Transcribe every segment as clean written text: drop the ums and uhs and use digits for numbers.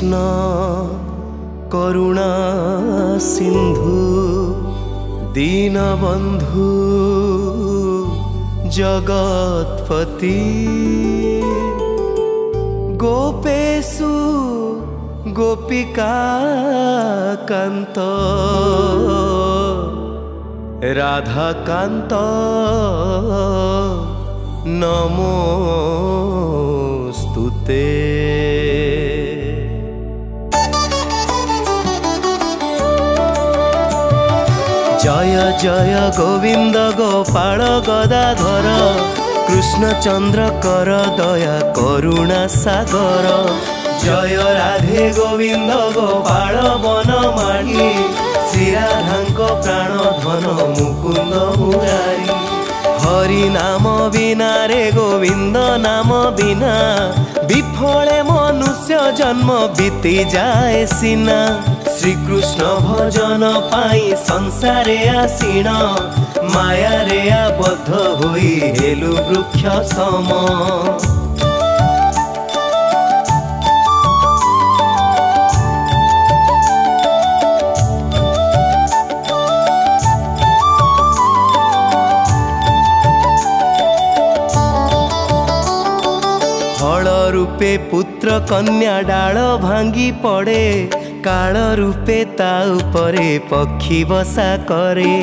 कृष्ण करुणा सिंधु दीनबंधु जगतपति गोपेशु गोपिका कांत राधा कांत नमोस्तुते। जय जय गोविंद गोपाल गदाधर कृष्णचंद्र कर दया करुणा सागर। जय राधे गोविंद गोपाल बनमाली श्रीराधांको प्राण धन मुकुंद मुरारी। हरि नाम बिना रे गोविंद नाम बिना विफले मनुष्य जन्म बीती जाए सिना। श्रीकृष्ण भजन पाई संसारे आसीण माया रे आबद्ध होई हेलु वृक्ष सम। फल रूपे पुत्र कन्या डाल भांगी पड़े काल रूपे ता उपरे पक्षी बसा करे।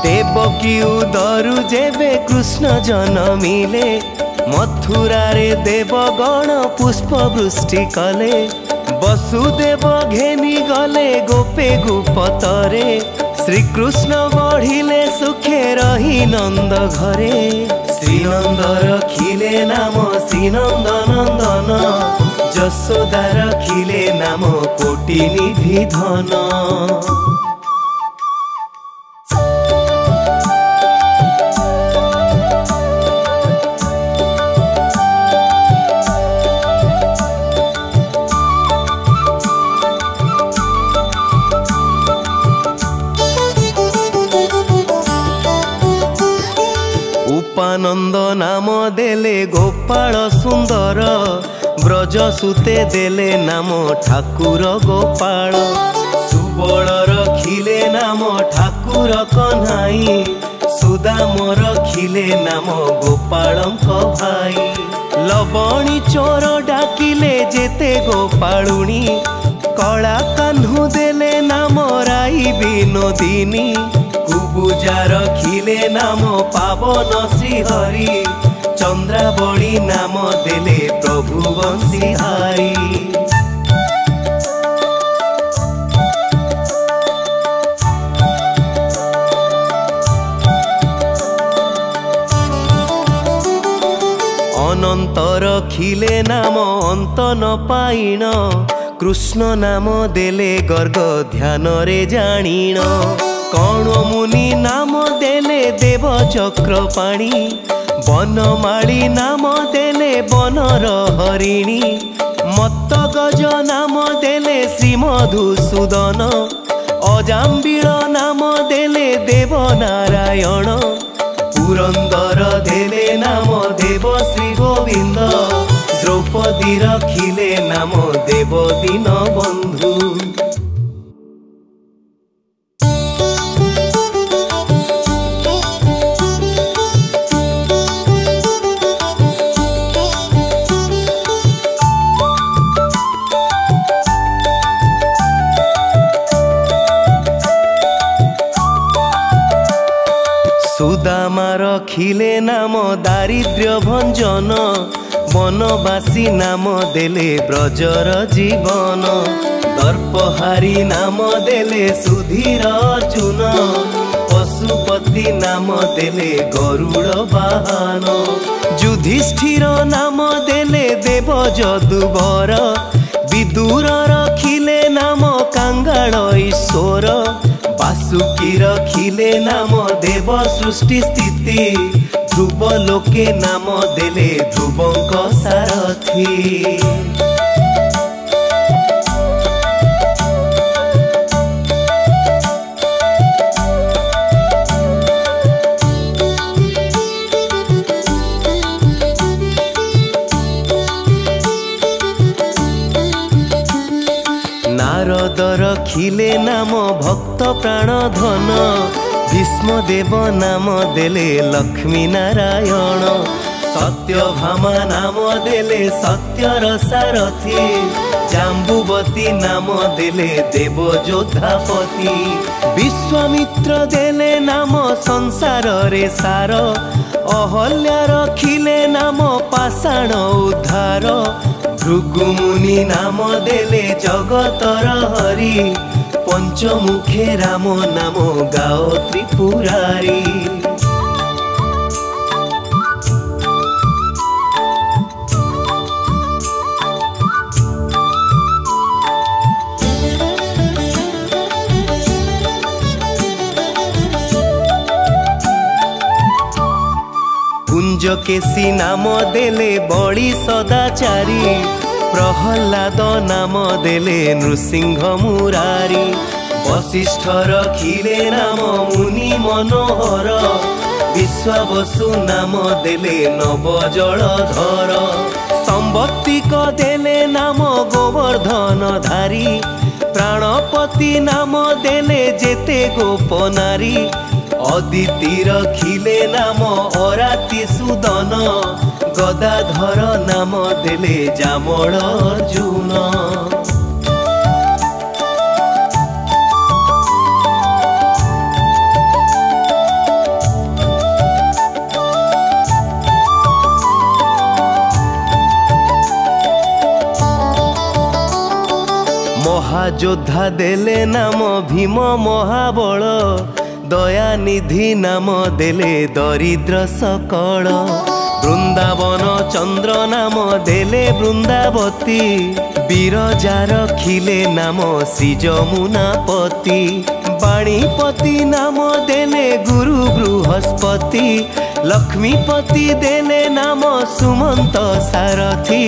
देवकी उदरु जेबे कृष्ण जनमिले मथुरा रे देवगण पुष्प वृष्टि कले। वसुदेव घेनी गले गोपे गुपतरे श्रीकृष्ण बढ़िले सुखे रही नंद घरे। श्रीनंद रखिले नाम श्रीनंद नंदन यशोदा रखिले नाम कोटि निधि धन। उपानंद नाम देले गोपाल सुंदर ब्रज सुते देले नाम ठाकुर गोपाल। सुबल रखिले नाम ठाकुर कन्हाई सुदाम रखिले नाम गोपालंक भाई। लवणी चोर डाकिले जेते गोपालुणी कला कान्हू देले नाम राई विनोदिनी। कुबुजा रखिले नाम पावन श्रीहरि चंद्रावली नाम देले प्रभु बंशीहारी। अनंत रखिले नाम अंत न पाइण कृष्ण नाम देले गर्ग ध्यान रे जाणीण। कौन मुनि नाम देले देव चक्रपाणी बनमाली नाम देले बनर हरिणी। मत्त गज नाम देले श्री मधुसूदन अजाम्बिल नाम देले देव नारायण। पुरंदर देले नाम देव श्री गोविंद द्रौपदी रखिले नाम देव दीन बंधु। सुदामा रखिले नाम दारिद्र्य भंजन वनवासी नाम देले ब्रजर जीवन। दर्पहारी नाम देले सुधीर अर्जुन पशुपति नाम देले गरुड़ वाहन। युधिष्ठिर नाम देले देव जदुबर विदुर रखिले नाम कांगाल ईश्वर। वासुकी रखिले नाम देव सृष्टि स्थिति ध्रुव लोके नाम देले ध्रुवंक सारथी। रखिले नाम भक्त प्राण धन भीष्मदेव नाम देले लक्ष्मी नारायण सत्यभामा नाम देले सत्यर सारथी जाम्बुवती नाम देले देव योद्धापति विश्वामित्र देले नाम संसार रे सार अहल्या रखिले नाम पाषाण उद्धार भृगुमुनि नाम देले जगतर हरि पंचमुखे राम नाम गाओ त्रिपुरारी कुंजकेशी नाम देले बड़ी सदाचारी प्रहलाद नाम देले नृसिंह मुरारी वशिष्ठ रखिले नाम मुनि मनोहर विश्वावसु नाम देले नव जलधर संबत्तिक देले नाम गोवर्धन धारी प्राणपति नाम देले जेते गोपनारी अदिति रखिले नाम अराति सुदन गदाधर नाम देले जामल अर्जुन महायोद्धा देले नाम भीम महाबल दयानिधि नाम देले दरिद्र सकल वृंदावन चंद्र नाम देले वृंदावती बिरजा रखिले नाम श्री जमुनापति वाणीपति नाम देले गुरु बृहस्पति लक्ष्मीपति देले नाम सुमंत सारथी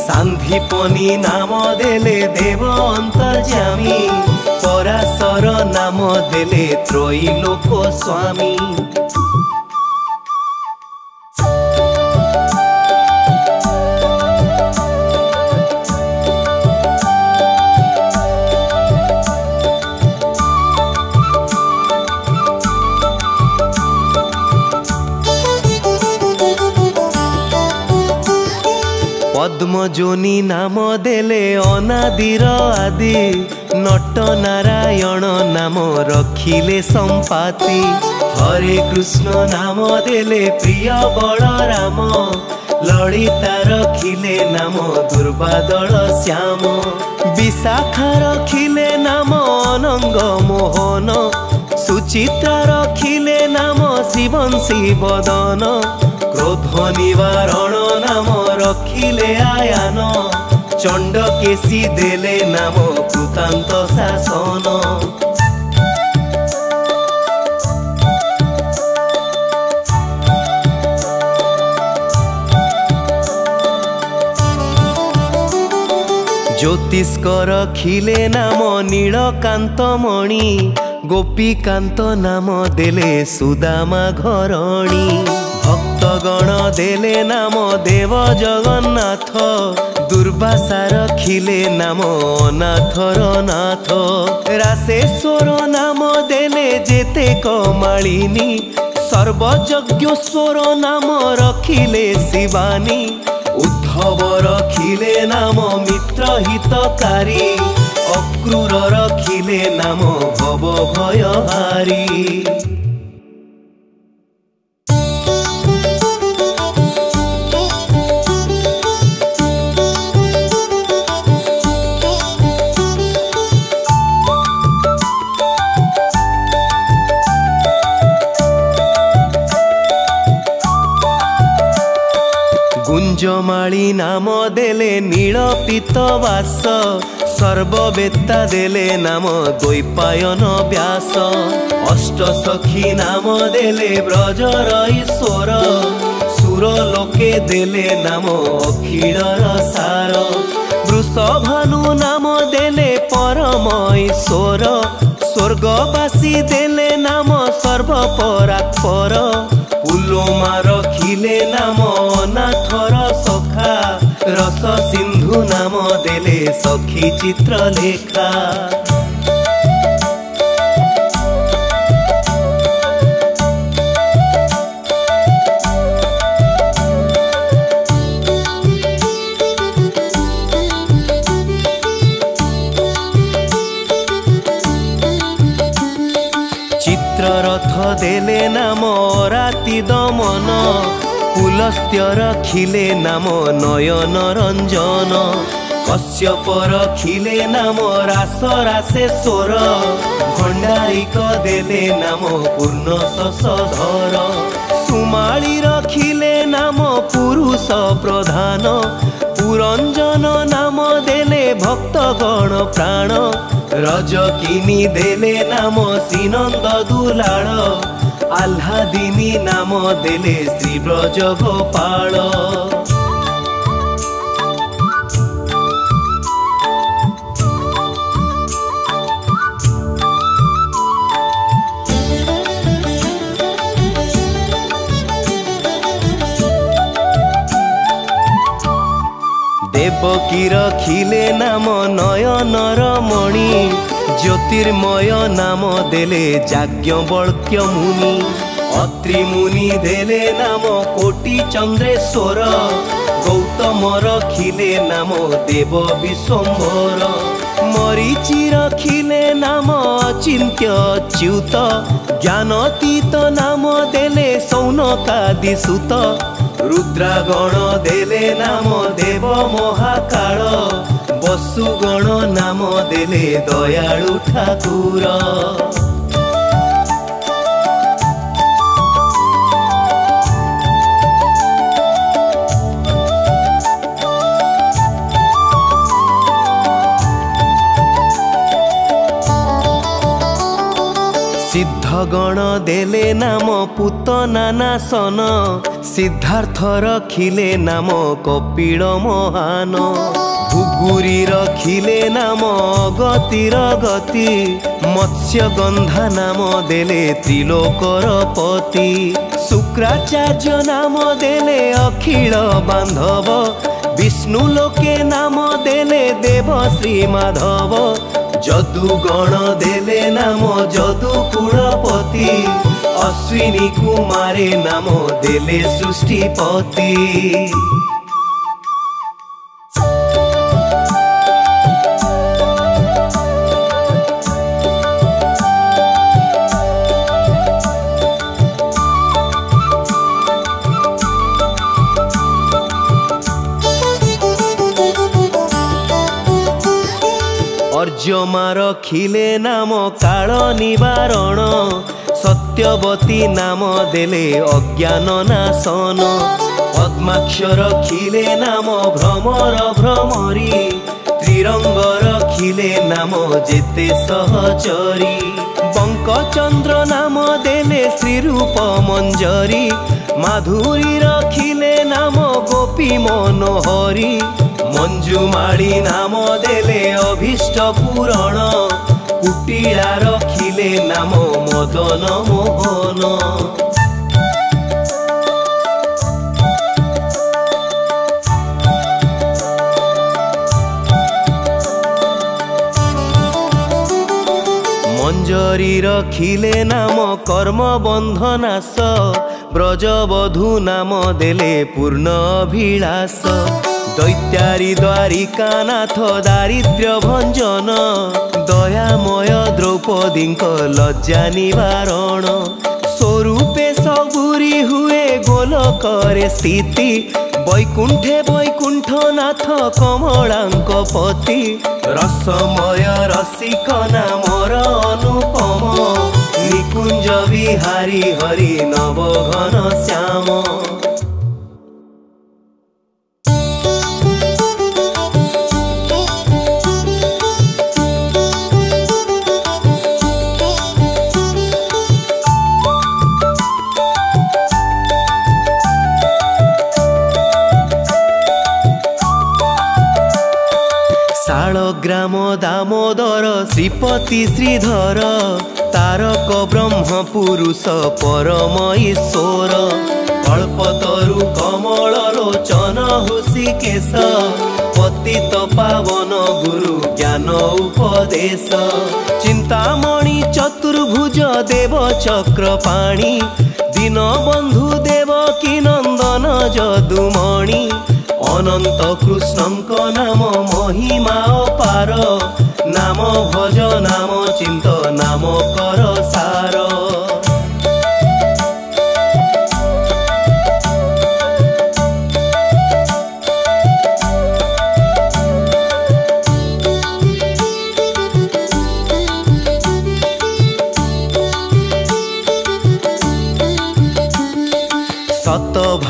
सांदीपनि नाम देले देव अंतर्यामी पराशर नाम देले त्रैलोक स्वामी पद्मजोनी नाम देले अनादिर आदि नट नारायण नाम रखिले संपाति हरे कृष्ण नाम देले प्रिय बलराम ललिता रखिले नाम दुर्वादल श्याम विशाखा रखिले नाम अनंग मोहन सुचित्रा रखिले नाम शिवंशी बदन क्रोध निवारण नाम रखिले आयान चंडकेशी देले नाम कृतांत शासन ज्योतिष्क रखिले नाम नीलकांत मणि गोपीकांत नाम देले सुदामा घरणी भक्तगण देले नाम देव जगन्नाथ दुर्वासा रखिले नाम अनाथर नाथ रासेश्वर नाम देले जेते कमालिनी सर्वयज्ञेश्वर नाम रखिले शिवानी उद्धव रखिले नाम मित्र हितकारी अक्रूर रखिले नाम भव भयहारी गुंजमाली नाम देले नीलपीत वास सर्ववेत्ता देले नाम द्वैपायन व्यास अष्टसखी नाम देले ब्रजर ईश्वर सुरलोके देले नाम अखिलर सार वृषभानु नाम देले परम ईश्वर स्वर्गवासी देले नाम सर्वपरात्पर पुलोमा रखिले नाम अनाथर सखा रस सिंधु नाम देले सखी चित्रलेखा। ରଥ ଦେଲେ ନାମ ରାତି ଦମନ, ପୁଲସ୍ତ୍ୟ ରଖିଲେ ନାମ ନୟନ ରଞ୍ଜନ, କଶ୍ୟପ ରଖିଲେ ନାମ ରାସ ରାସେଶ୍ୱର, ଭଣ୍ଡାରିକ ଦେଲେ ନାମ ପୂର୍ଣ୍ଣ ଶଶଧର, ସୁମାଳି ରଖିଲେ ନାମ ପୁରୁଷ ପ୍ରଧାନ, ପୁରଞ୍ଜନ ନାମ ଦେଲେ ଭକ୍ତଗଣ ପ୍ରାଣ, ରଜକିନୀ ଦେଲେ ନାମ ଶ୍ରୀନନ୍ଦ ଦୁଲାଳ, ଆହ୍ଲାଦିନୀ ନାମ ଦେଲେ ଶ୍ରୀ ବ୍ରଜ ଗୋପାଳ। ଦେବକୀ ରଖିଲେ ନାମ ନୟନର ମଣି, ଜ୍ୟୋତିର୍ମୟ ନାମ ଦେଲେ ଯାଜ୍ଞବଲ୍କ୍ୟ ମୁନି, ଅତ୍ରି ମୁନି ଦେଲେ ନାମ କୋଟି ଚନ୍ଦ୍ରେଶ୍ୱର, ଗୌତମ ରଖିଲେ ନାମ ଦେବ ବିଶ୍ୱମ୍ଭର, ମରିଚି ରଖିଲେ ନାମ ଅଚିନ୍ତ୍ୟ ଅଚ୍ୟୁତ, ଜ୍ଞାନତୀତ ନାମ ଦେଲେ ସୌନକାଦି ସୁତ, ରୁଦ୍ରାଗଣ ଦେଲେ ନାମ ଦେବ ମହାକାଳ, ବସୁଗଣ ନାମ ଦେଲେ ଦୟାଳୁ ଠାକୁର। ସିଦ୍ଧଗଣ ଦେଲେ ନାମ ପୂତନା ନାଶନ, ସିଦ୍ଧାର୍ଥ ରଖିଲେ ନାମ କପିଳ ମହାନ, ଭୁଗୁରି ରଖିଲେ ନାମ ଅଗତିର ଗତି, ମତ୍ସ୍ୟଗନ୍ଧା ନାମ ଦେଲେ ତ୍ରିଲୋକର ପତି, ଶୁକ୍ରାଚାର୍ଯ୍ୟ ନାମ ଦେଲେ ଅଖିଳ ବାନ୍ଧବ, ବିଷ୍ଣୁ ଲୋକେ ନାମ ଦେଲେ ଦେବ ଶ୍ରୀ ମାଧବ, ଯଦୁଗଣ ଦେଲେ ନାମ ଯଦୁ କୁଳପତି, ଅଶ୍ୱିନୀ କୁମାରେ ନାମ ଦେଲେ ସୃଷ୍ଟିପତି। अर्जुमा रखिले नाम काल निवारण, सत्यवती नाम देले अज्ञान नाशन, पद्माक्ष रखिले नाम भ्रमर भ्रमरी, त्रिरंग रखिले नाम जेते सहचरी, बंकचंद्र नाम देले श्रीरूप मंजरी, माधुरी रखिले नाम गोपी मनोहरी, मंजुमाड़ी नाम देले अभीष्ट पूरण, कुटिला रखिले नाम मदन मोहन। मंजरी रखिले नाम कर्म बंधनाश, ब्रजवधू नाम देले पूर्ण अभिलाष, दैत्यारी द्वारिका नाथ दारिद्र्य भंजन, दयामय द्रौपदी लज्जा निवारण, स्वरूपे सबुरी हुए गोलकरे स्थिति, वैकुंठे वैकुंठनाथ कमलांक पति, रसमय रसिक नामर अनुपम, निकुंज विहारी हरि नवघन श्याम। ग्राम दामोदर श्रीपति श्रीधर, तारक ब्रह्म पुरुष परम ईश्वर, कल्पतरु कमल लोचन हृषिकेश, पतित पावन गुरु ज्ञान उपदेश, चिंतामणि चतुर्भुज देव चक्रपाणि, दीनबंधु देवकी नंदन जदुमणि, अनंत कृष्णंक नाम महिमा अपार, नाम भज नाम चिंत नाम कर सार।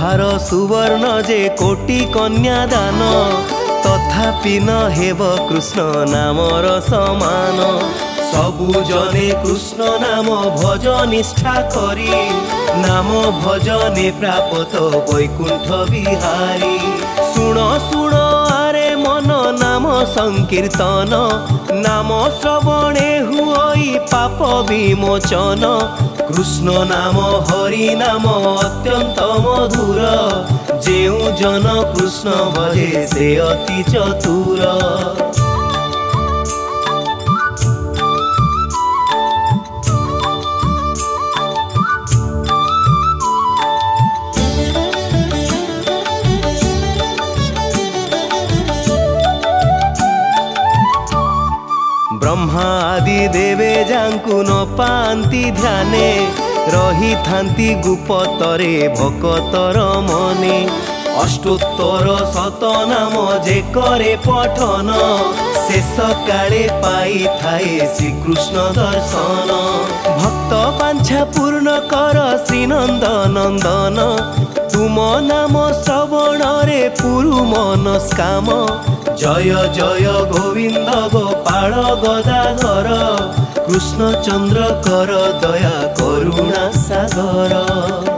ହାର सुवर्ण जे कोटि कन्या दान तथापि न हेब कृष्ण नामर समान सबु जने कृष्ण नाम भज निष्ठा करी नाम भजने प्राप्त वैकुंठ बिहारी सुण सुण आरे मन नाम संकीर्तन नाम श्रवणे हुई पाप विमोचन कृष्ण नाम हरि नाम अत्यंत मधुर जेउ जन कृष्ण भजे से अति चतुर ब्रह्मा आदि देवे जांकु न पांति ध्याने रही थांती गुप्तरे भक्तर मने अष्टोत्तर शत नाम जे करे पठन शेष काले पाई थाए श्रीकृष्ण दर्शन भक्त वांछा पूर्ण कर श्रीनंद नंदन तुम नाम श्रवण रे पुरु मनस्काम जय जय गोविंद गोपाल गदाधर कृष्ण चंद्र कर दया करुणा सागर।